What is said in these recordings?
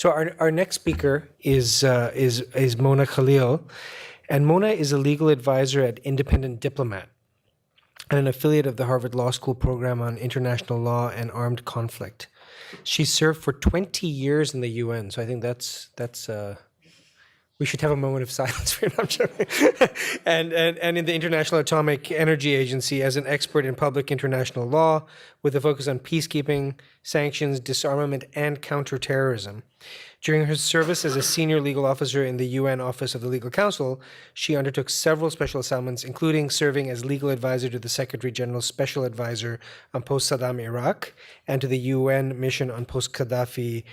So our next speaker is Mona Khalil, and Mona is a legal advisor at Independent Diplomat and an affiliate of the Harvard Law School program on international law and armed conflict. She served for 20 years in the UN, so I think that's we should have a moment of silence for him. I'm joking. and in the International Atomic Energy Agency as an expert in public international law with a focus on peacekeeping, sanctions, disarmament, and counterterrorism. During her service as a senior legal officer in the UN Office of the Legal Counsel, she undertook several special assignments, including serving as legal advisor to the Secretary General's Special Advisor on post-Saddam Iraq and to the UN mission on post-Gaddafi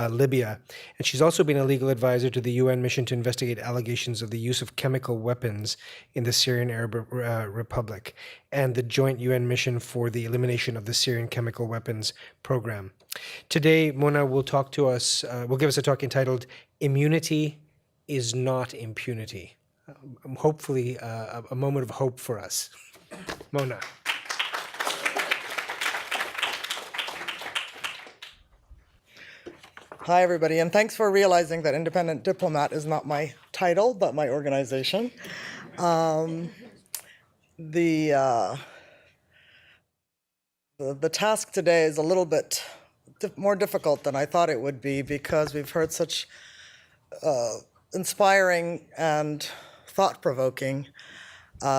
Libya. And she's also been a legal advisor to the UN mission to investigate allegations of the use of chemical weapons in the Syrian Arab Republic and the joint UN mission for the elimination of the Syrian chemical weapons program. Today, Mona will talk to us, will give us a talk entitled Immunity is Not Impunity. Hopefully, a moment of hope for us. Mona. Hi, everybody, and thanks for realizing that Independent Diplomat is not my title, but my organization. The task today is a little bit more difficult than I thought it would be because we've heard such inspiring and thought-provoking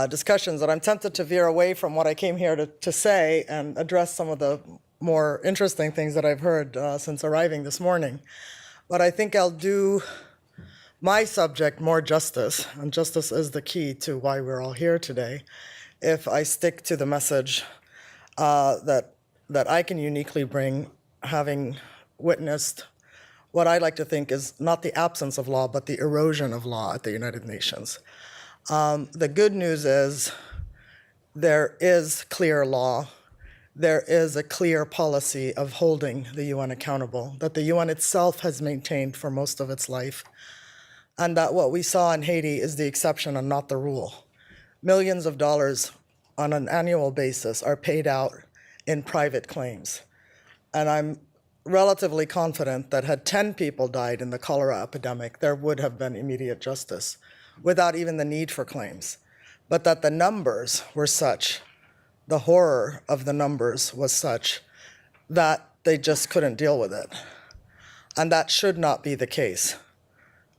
discussions that I'm tempted to veer away from what I came here to say and address some of the more interesting things that I've heard since arriving this morning. But I think I'll do my subject more justice, and justice is the key to why we're all here today, if I stick to the message that I can uniquely bring, having witnessed what I like to think is not the absence of law, but the erosion of law at the United Nations. The good news is there is clear law. There is a clear policy of holding the UN accountable that the UN itself has maintained for most of its life, and that what we saw in Haiti is the exception and not the rule. Millions of dollars on an annual basis are paid out in private claims. And I'm relatively confident that had 10 people died in the cholera epidemic, there would have been immediate justice without even the need for claims. But that the numbers were such, the horror of the numbers was such that they just couldn't deal with it. And that should not be the case.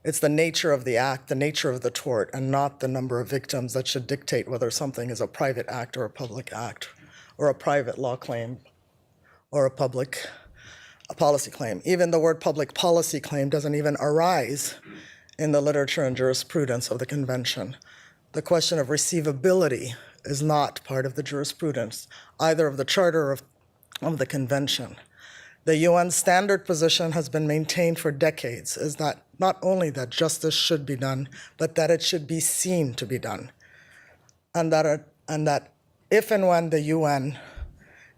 It's the nature of the act, the nature of the tort, and not the number of victims that should dictate whether something is a private act or a public act, or a private law claim, or a policy claim. Even the word public policy claim doesn't even arise in the literature and jurisprudence of the convention. The question of receivability is not part of the jurisprudence, either of the charter or of the convention. The UN standard position has been maintained for decades, is that not only that justice should be done, but that it should be seen to be done. And that if and when the UN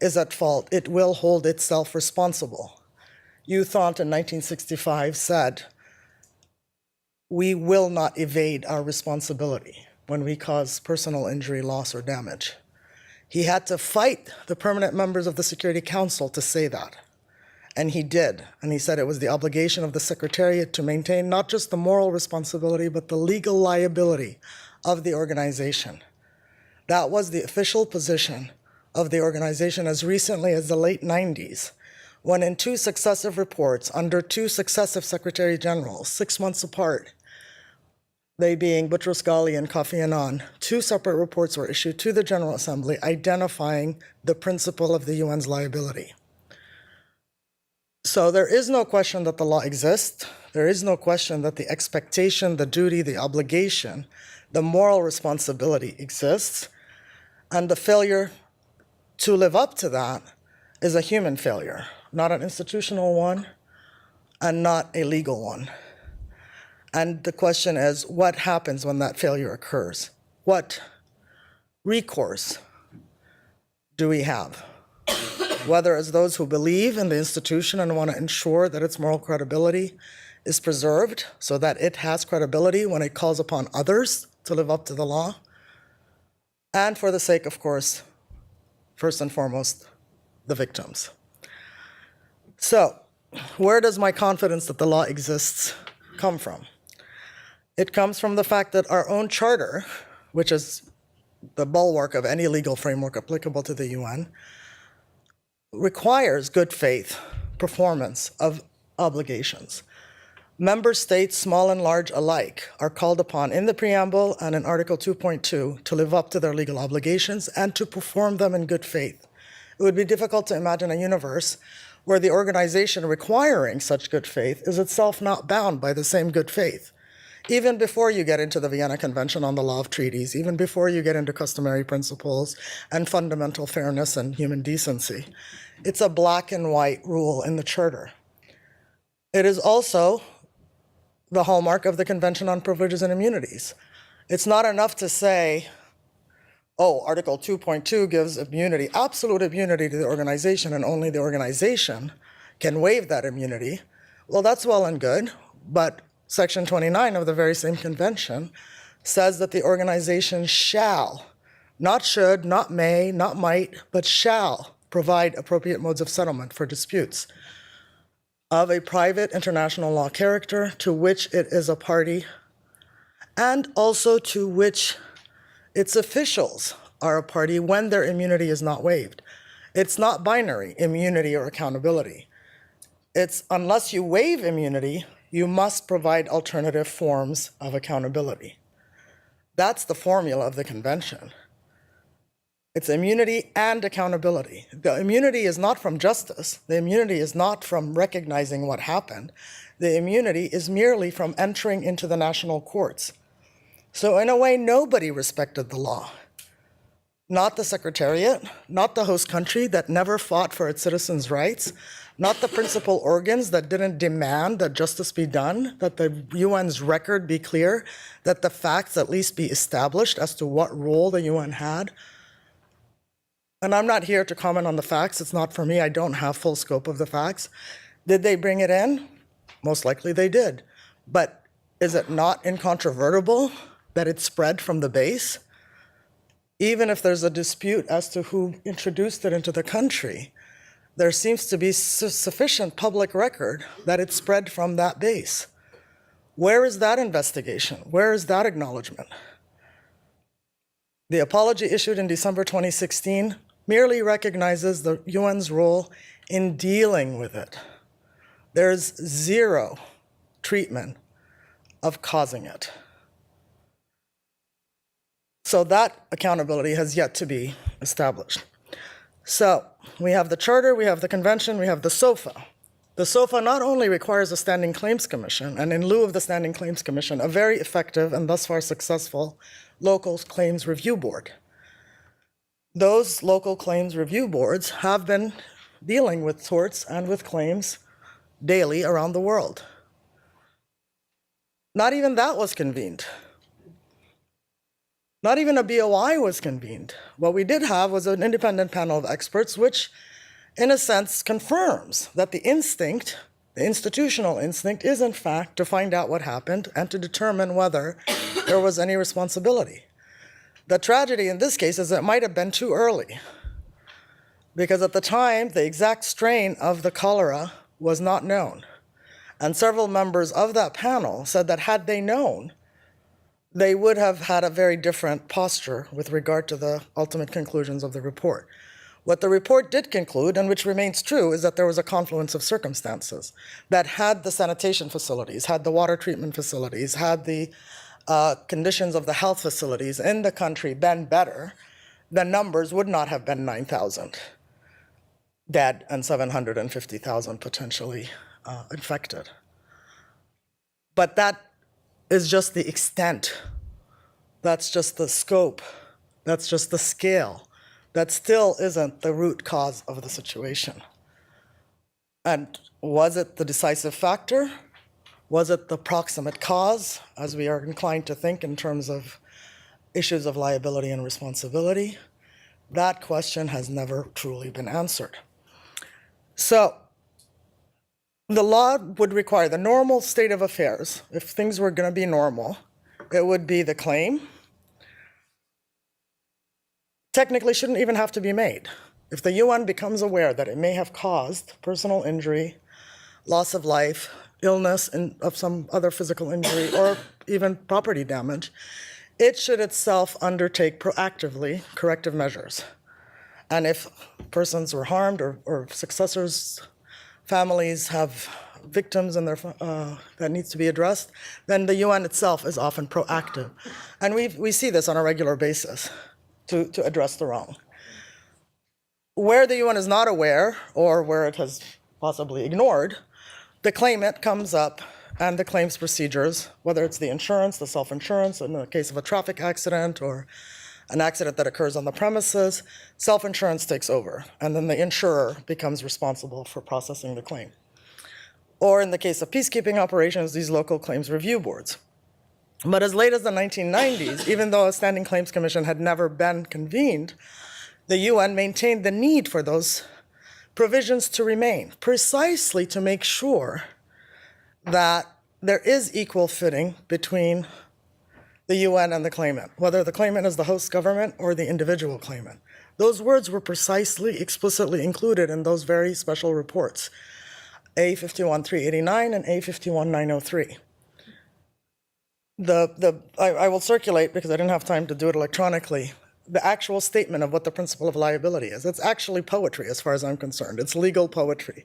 is at fault, it will hold itself responsible. U Thant in 1965 said, "We will not evade our responsibility when we cause personal injury, loss, or damage." He had to fight the permanent members of the Security Council to say that. And he did. And he said it was the obligation of the Secretariat to maintain not just the moral responsibility, but the legal liability of the organization. That was the official position of the organization as recently as the late 90s, when in two successive reports under two successive Secretary Generals, 6 months apart, they being Boutros Ghali and Kofi Annan, two separate reports were issued to the General Assembly identifying the principle of the UN's liability. So there is no question that the law exists. There is no question that the expectation, the duty, the obligation, the moral responsibility exists. And the failure to live up to that is a human failure, not an institutional one and not a legal one. And the question is, what happens when that failure occurs? What recourse do we have? Whether as those who believe in the institution and want to ensure that its moral credibility is preserved so that it has credibility when it calls upon others to live up to the law, and for the sake, of course, first and foremost, the victims. So where does my confidence that the law exists come from? It comes from the fact that our own charter, which is the bulwark of any legal framework applicable to the UN, requires good faith performance of obligations. Member states, small and large alike, are called upon in the preamble and in Article 2.2 to live up to their legal obligations and to perform them in good faith. It would be difficult to imagine a universe where the organization requiring such good faith is itself not bound by the same good faith. Even before you get into the Vienna Convention on the Law of Treaties, even before you get into customary principles and fundamental fairness and human decency, it's a black and white rule in the Charter. It is also the hallmark of the Convention on Privileges and Immunities. It's not enough to say, oh, Article 2.2 gives immunity, absolute immunity to the organization, and only the organization can waive that immunity. Well, that's well and good, but Section 29 of the very same convention says that the organization shall, not should, not may, not might, but shall provide appropriate modes of settlement for disputes of a private international law character to which it is a party, and also to which its officials are a party when their immunity is not waived. It's not binary, immunity or accountability. It's unless you waive immunity, you must provide alternative forms of accountability. That's the formula of the convention. It's immunity and accountability. The immunity is not from justice. The immunity is not from recognizing what happened. The immunity is merely from entering into the national courts. So in a way, nobody respected the law. Not the Secretariat, not the host country that never fought for its citizens' rights, not the principal organs that didn't demand that justice be done, that the UN's record be clear, that the facts at least be established as to what role the UN had. And I'm not here to comment on the facts. It's not for me. I don't have full scope of the facts. Did they bring it in? Most likely they did. But is it not incontrovertible that it spread from the base? Even if there's a dispute as to who introduced it into the country, there seems to be sufficient public record that it spread from that base. Where is that investigation? Where is that acknowledgement? The apology issued in December 2016 merely recognizes the UN's role in dealing with it. There's zero treatment of causing it. So that accountability has yet to be established. So we have the Charter, we have the Convention, we have the SOFA. The SOFA not only requires a Standing Claims Commission, and in lieu of the Standing Claims Commission, a very effective and thus far successful local claims review board. Those local claims review boards have been dealing with torts and with claims daily around the world. Not even that was convened. Not even a BOI was convened. What we did have was an independent panel of experts, which, in a sense, confirms that the instinct, the institutional instinct, is in fact to find out what happened and to determine whether there was any responsibility. The tragedy in this case is it might have been too early, because at the time, the exact strain of the cholera was not known. And several members of that panel said that had they known, they would have had a very different posture with regard to the ultimate conclusions of the report. What the report did conclude, and which remains true, is that there was a confluence of circumstances that had the sanitation facilities, had the water treatment facilities, had the conditions of the health facilities in the country been better, the numbers would not have been 9,000 dead and 750,000 potentially infected. But that is just the extent. That's just the scope. That's just the scale. That still isn't the root cause of the situation. And was it the decisive factor? Was it the proximate cause, as we are inclined to think in terms of issues of liability and responsibility? That question has never truly been answered. So the law would require the normal state of affairs. If things were going to be normal, it would be the claim. Technically shouldn't even have to be made. If the UN becomes aware that it may have caused personal injury, loss of life, illness, and of some other physical injury, or even property damage, it should itself undertake proactively corrective measures. And if persons were harmed or successors, families have victims in their, that needs to be addressed, then the UN itself is often proactive. And we see this on a regular basis to address the wrong. Where the UN is not aware, or where it has possibly ignored, the claimant comes up and the claims procedures, whether it's the insurance, the self-insurance, in the case of a traffic accident or an accident that occurs on the premises, self-insurance takes over, and then the insurer becomes responsible for processing the claim. Or in the case of peacekeeping operations, these local claims review boards. But as late as the 1990s, even though a standing claims commission had never been convened, the UN maintained the need for those provisions to remain, precisely to make sure that there is equal fitting between the UN and the claimant, whether the claimant is the host government or the individual claimant. Those words were precisely, explicitly included in those very special reports, A51389 and A51903. I will circulate, because I didn't have time to do it electronically, the actual statement of what the principle of liability is. It's actually poetry as far as I'm concerned. It's legal poetry.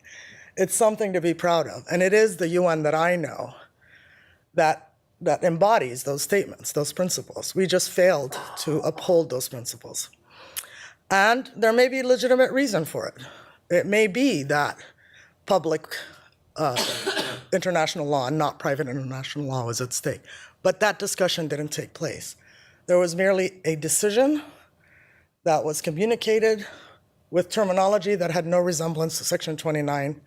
It's something to be proud of. And it is the UN that I know that embodies those statements, those principles. We just failed to uphold those principles. And there may be legitimate reason for it. It may be that public international law and not private international law is at stake. But that discussion didn't take place. There was merely a decision that was communicated with terminology that had no resemblance to Section 29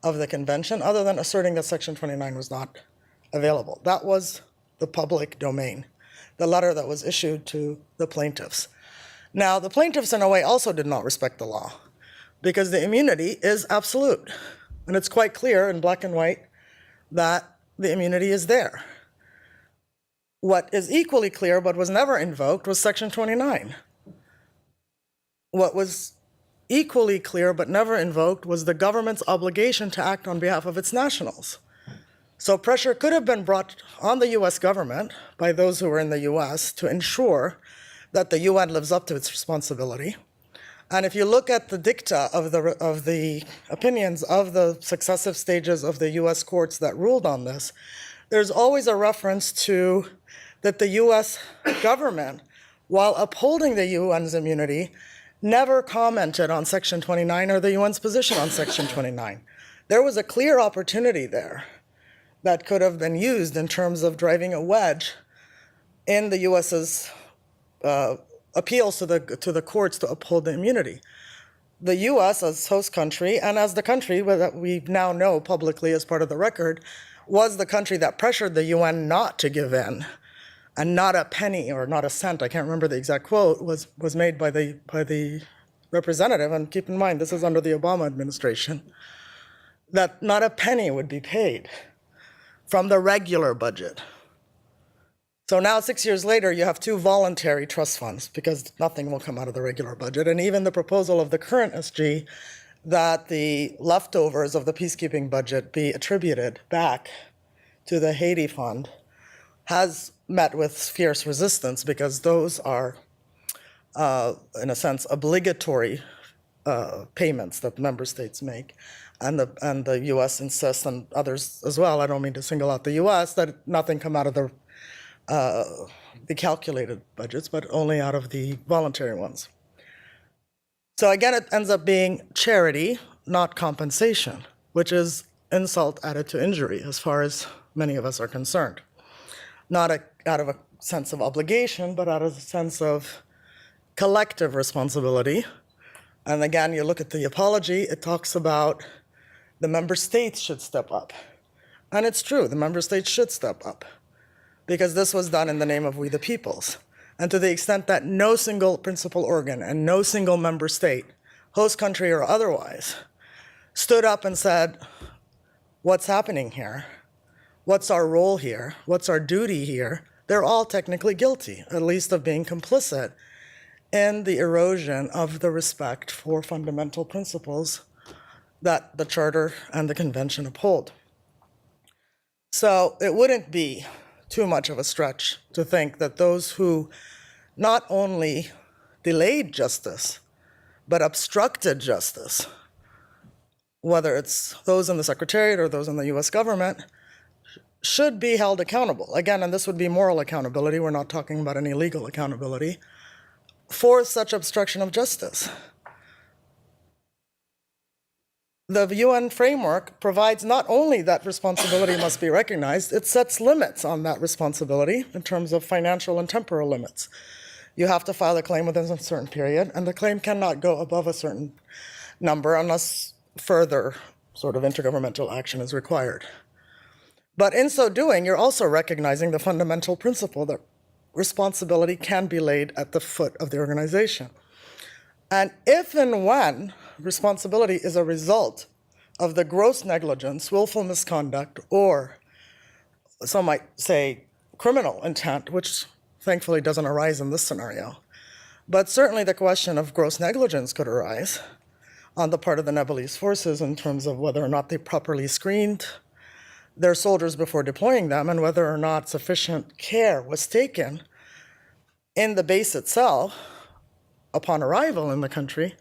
of the Convention, other than asserting that Section 29 was not available. That was the public domain, the letter that was issued to the plaintiffs. Now, the plaintiffs, in a way, also did not respect the law, because the immunity is absolute. And it's quite clear in black and white that the immunity is there. What is equally clear but was never invoked was Section 29. What was equally clear but never invoked was the government's obligation to act on behalf of its nationals. So pressure could have been brought on the US government by those who were in the US to ensure that the UN lives up to its responsibility. And if you look at the dicta of the opinions of the successive stages of the US courts that ruled on this, there's always a reference to that the US government, while upholding the UN's immunity, never commented on Section 29 or the UN's position on Section 29. There was a clear opportunity there that could have been used in terms of driving a wedge in the US's appeals to the courts to uphold the immunity. The US, as host country, and as the country that we now know publicly as part of the record, was the country that pressured the UN not to give in. And not a penny or not a cent, I can't remember the exact quote, was made by the representative. And keep in mind, this is under the Obama administration, that not a penny would be paid from the regular budget. So now, 6 years later, you have two voluntary trust funds, because nothing will come out of the regular budget. And even the proposal of the current SG that the leftovers of the peacekeeping budget be attributed back to the Haiti fund has met with fierce resistance, because those are, in a sense, obligatory payments that member states make. And the US insists, and others as well, I don't mean to single out the US, that nothing come out of the calculated budgets, but only out of the voluntary ones. So again, it ends up being charity, not compensation, which is insult added to injury as far as many of us are concerned. Not out of a sense of obligation, but out of a sense of collective responsibility. And again, you look at the apology, it talks about the member states should step up. And it's true, the member states should step up, because this was done in the name of we the peoples. And to the extent that no single principal organ and no single member state, host country or otherwise, stood up and said, what's happening here? What's our role here? What's our duty here? They're all technically guilty, at least of being complicit in the erosion of the respect for fundamental principles that the Charter and the Convention uphold. So it wouldn't be too much of a stretch to think that those who not only delayed justice, but obstructed justice, whether it's those in the Secretariat or those in the US government, should be held accountable. Again, and this would be moral accountability, we're not talking about any legal accountability, for such obstruction of justice. The UN framework provides not only that responsibility must be recognized, it sets limits on that responsibility in terms of financial and temporal limits. You have to file a claim within a certain period, and the claim cannot go above a certain number unless further sort of intergovernmental action is required. But in so doing, you're also recognizing the fundamental principle that responsibility can be laid at the foot of the organization. And if and when responsibility is a result of the gross negligence, willful misconduct, or some might say criminal intent, which thankfully doesn't arise in this scenario, but certainly the question of gross negligence could arise on the part of the Nepalese forces in terms of whether or not they properly screened their soldiers before deploying them and whether or not sufficient care was taken in the base itself upon arrival in the country.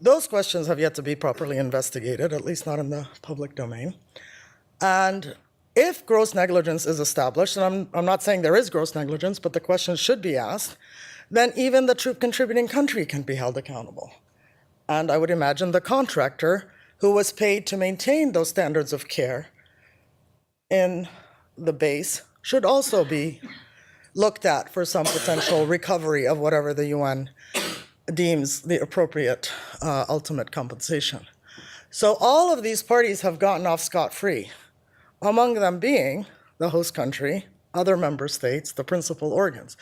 Those questions have yet to be properly investigated, at least not in the public domain. And if gross negligence is established, and I'm not saying there is gross negligence, but the question should be asked, then even the troop contributing country can be held accountable. And I would imagine the contractor who was paid to maintain those standards of care in the base should also be looked at for some potential recovery of whatever the UN deems the appropriate ultimate compensation. So all of these parties have gotten off scot-free, among them being the host country, other member states, the principal organs.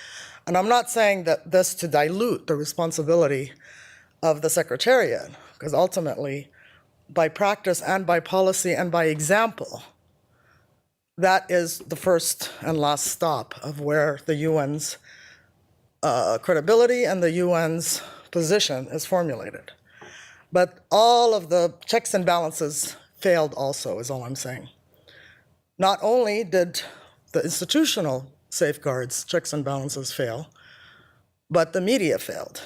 And I'm not saying that this to dilute the responsibility of the Secretariat, because ultimately, by practice and by policy and by example, that is the first and last stop of where the UN's credibility and the UN's position is formulated. But all of the checks and balances failed also, is all I'm saying. Not only did the institutional safeguards, checks and balances fail, but the media failed.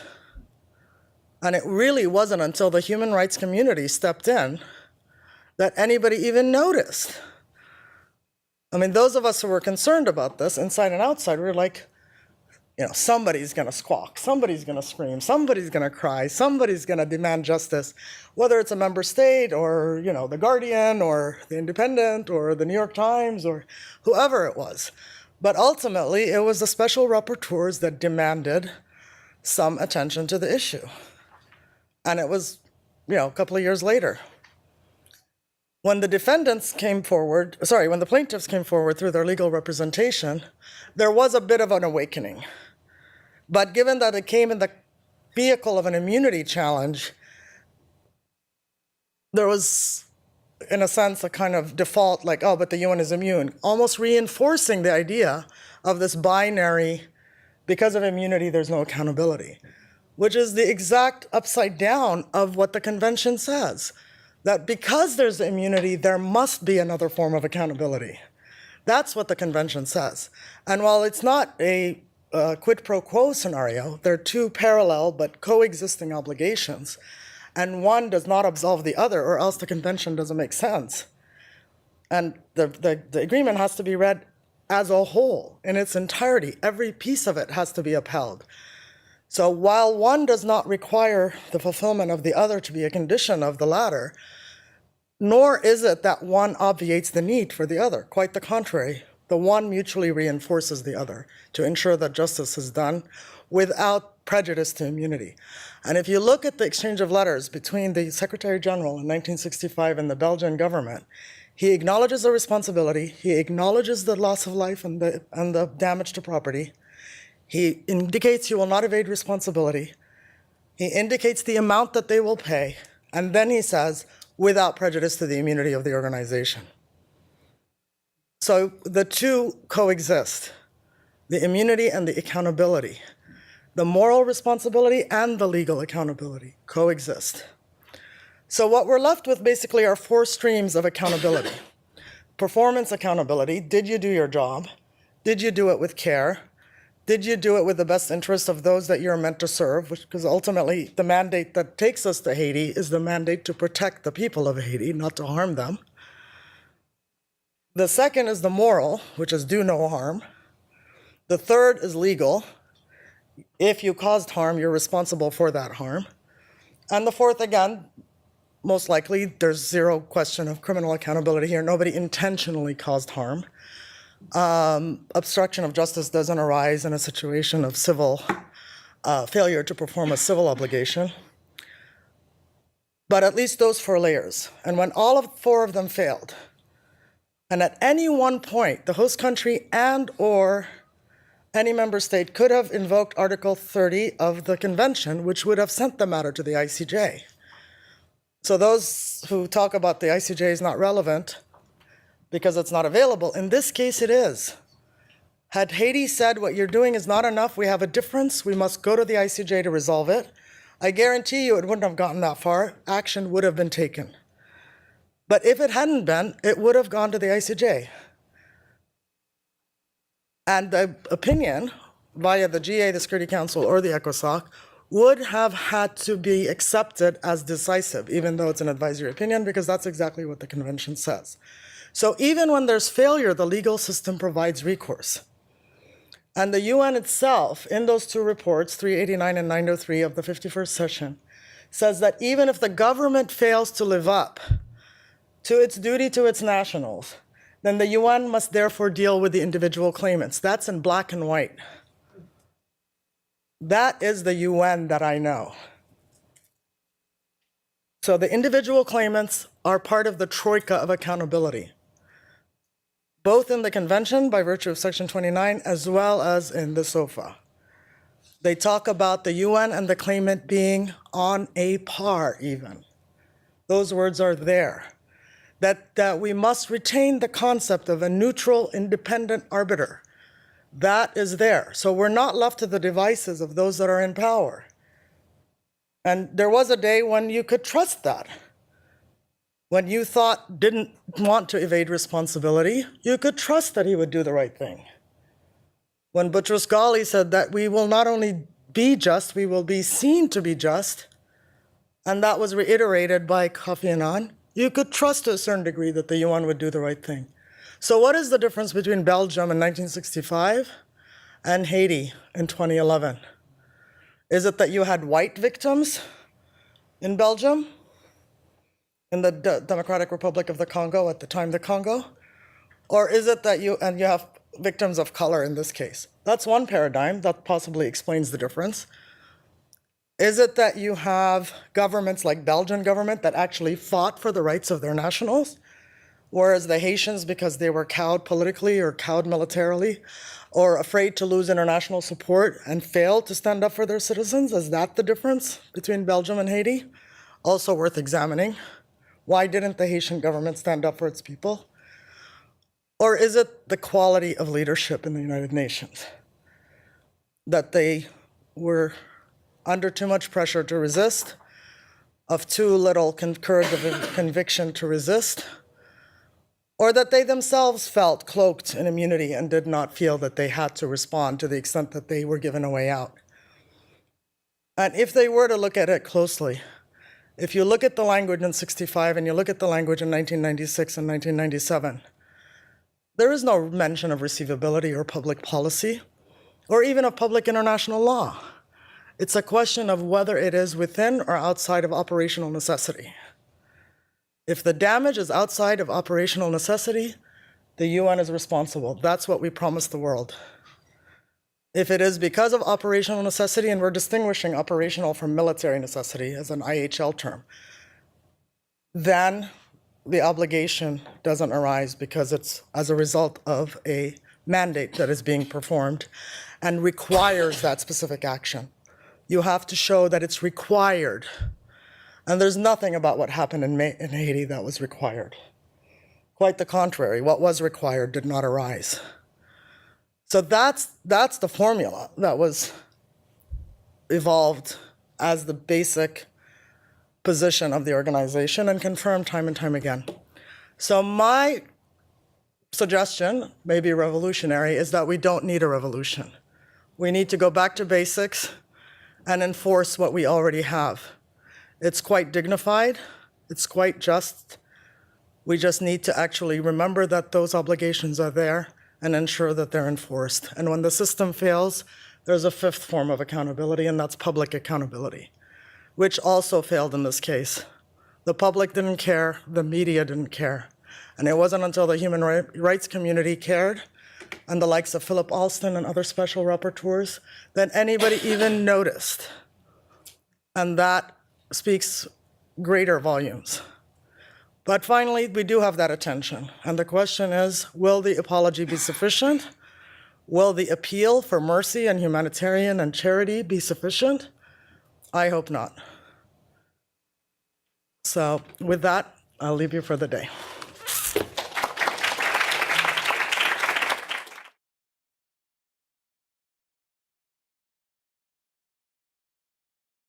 And it really wasn't until the human rights community stepped in that anybody even noticed. I mean, those of us who were concerned about this, inside and outside, we were like, somebody's gonna squawk, somebody's gonna scream, somebody's gonna cry, somebody's gonna demand justice, whether it's a member state or, the Guardian or the Independent or the New York Times or whoever it was. But ultimately, it was the special rapporteurs that demanded some attention to the issue. And it was, a couple of years later. When the plaintiffs came forward through their legal representation, there was a bit of an awakening. But given that it came in the vehicle of an immunity challenge, there was, in a sense, a kind of default, like, oh, but the UN is immune, almost reinforcing the idea of this binary, because of immunity, there's no accountability, which is the exact upside down of what the convention says. That because there's immunity, there must be another form of accountability. That's what the convention says. And while it's not a quid pro quo scenario, there are two parallel but coexisting obligations, and one does not absolve the other, or else the convention doesn't make sense. And the agreement has to be read as a whole, in its entirety. Every piece of it has to be upheld. So while one does not require the fulfillment of the other to be a condition of the latter, nor is it that one obviates the need for the other. Quite the contrary, the one mutually reinforces the other to ensure that justice is done without prejudice to immunity. And if you look at the exchange of letters between the Secretary General in 1965 and the Belgian government, he acknowledges the responsibility, he acknowledges the loss of life and the damage to property. He indicates he will not evade responsibility. He indicates the amount that they will pay, and then he says, without prejudice to the immunity of the organization. So the two coexist, the immunity and the accountability. The moral responsibility and the legal accountability coexist. So what we're left with basically are four streams of accountability. Performance accountability. Did you do your job? Did you do it with care? Did you do it with the best interest of those that you're meant to serve? Because ultimately, the mandate that takes us to Haiti is the mandate to protect the people of Haiti, not to harm them. The second is the moral, which is do no harm. The third is legal. If you caused harm, you're responsible for that harm. And the fourth, again, most likely, there's zero question of criminal accountability here. Nobody intentionally caused harm. Obstruction of justice doesn't arise in a situation of civil failure to perform a civil obligation. But at least those four layers. And when all of four of them failed, and at any one point, the host country and or any member state could have invoked Article 30 of the convention, which would have sent the matter to the ICJ. So those who talk about the ICJ is not relevant because it's not available, in this case it is. Had Haiti said what you're doing is not enough, we have a difference, we must go to the ICJ to resolve it, I guarantee you it wouldn't have gotten that far, action would have been taken. But if it hadn't been, it would have gone to the ICJ. And the opinion via the GA, the Security Council, or the ECOSOC would have had to be accepted as decisive, even though it's an advisory opinion, because that's exactly what the convention says. So even when there's failure, the legal system provides recourse. And the UN itself, in those two reports, 389 and 903 of the 51st session, says that even if the government fails to live up to its duty to its nationals, then the UN must therefore deal with the individual claimants. That's in black and white. That is the UN that I know. So the individual claimants are part of the troika of accountability, both in the convention by virtue of Section 29 as well as in the SOFA. They talk about the UN and the claimant being on a par even. Those words are there. That we must retain the concept of a neutral, independent arbiter. That is there. So we're not left to the devices of those that are in power. And there was a day when you could trust that. When you didn't want to evade responsibility, you could trust that he would do the right thing. When Boutros Ghali said that we will not only be just, we will be seen to be just, and that was reiterated by Kofi Annan, you could trust to a certain degree that the UN would do the right thing. So what is the difference between Belgium in 1965 and Haiti in 2011? Is it that you had white victims in Belgium, in the Democratic Republic of the Congo, at the time the Congo? Or is it that you have victims of color in this case? That's one paradigm that possibly explains the difference. Is it that you have governments like Belgian government that actually fought for the rights of their nationals, whereas the Haitians, because they were cowed politically or cowed militarily, or afraid to lose international support and failed to stand up for their citizens? Is that the difference between Belgium and Haiti? Also worth examining. Why didn't the Haitian government stand up for its people? Or is it the quality of leadership in the United Nations? That they were under too much pressure to resist, of too little courage of conviction to resist, or that they themselves felt cloaked in immunity and did not feel that they had to respond to the extent that they were given a way out. And if they were to look at it closely, if you look at the language in 65 and you look at the language in 1996 and 1997, there is no mention of receivability or public policy, or even of public international law. It's a question of whether it is within or outside of operational necessity. If the damage is outside of operational necessity, the UN is responsible. That's what we promised the world. If it is because of operational necessity, and we're distinguishing operational from military necessity as an IHL term, then the obligation doesn't arise because it's as a result of a mandate that is being performed and requires that specific action. You have to show that it's required. And there's nothing about what happened in Haiti that was required. Quite the contrary, what was required did not arise. So that's the formula that was evolved as the basic position of the organization and confirmed time and time again. So my suggestion, maybe revolutionary, is that we don't need a revolution. We need to go back to basics and enforce what we already have. It's quite dignified, it's quite just. We just need to actually remember that those obligations are there and ensure that they're enforced. And when the system fails, there's a fifth form of accountability, and that's public accountability, which also failed in this case. The public didn't care, the media didn't care. And it wasn't until the human rights community cared, and the likes of Philip Alston and other special rapporteurs, that anybody even noticed. And that speaks greater volumes. But finally, we do have that attention. And the question is, will the apology be sufficient? Will the appeal for mercy and humanitarian and charity be sufficient? I hope not. So with that, I'll leave you for the day.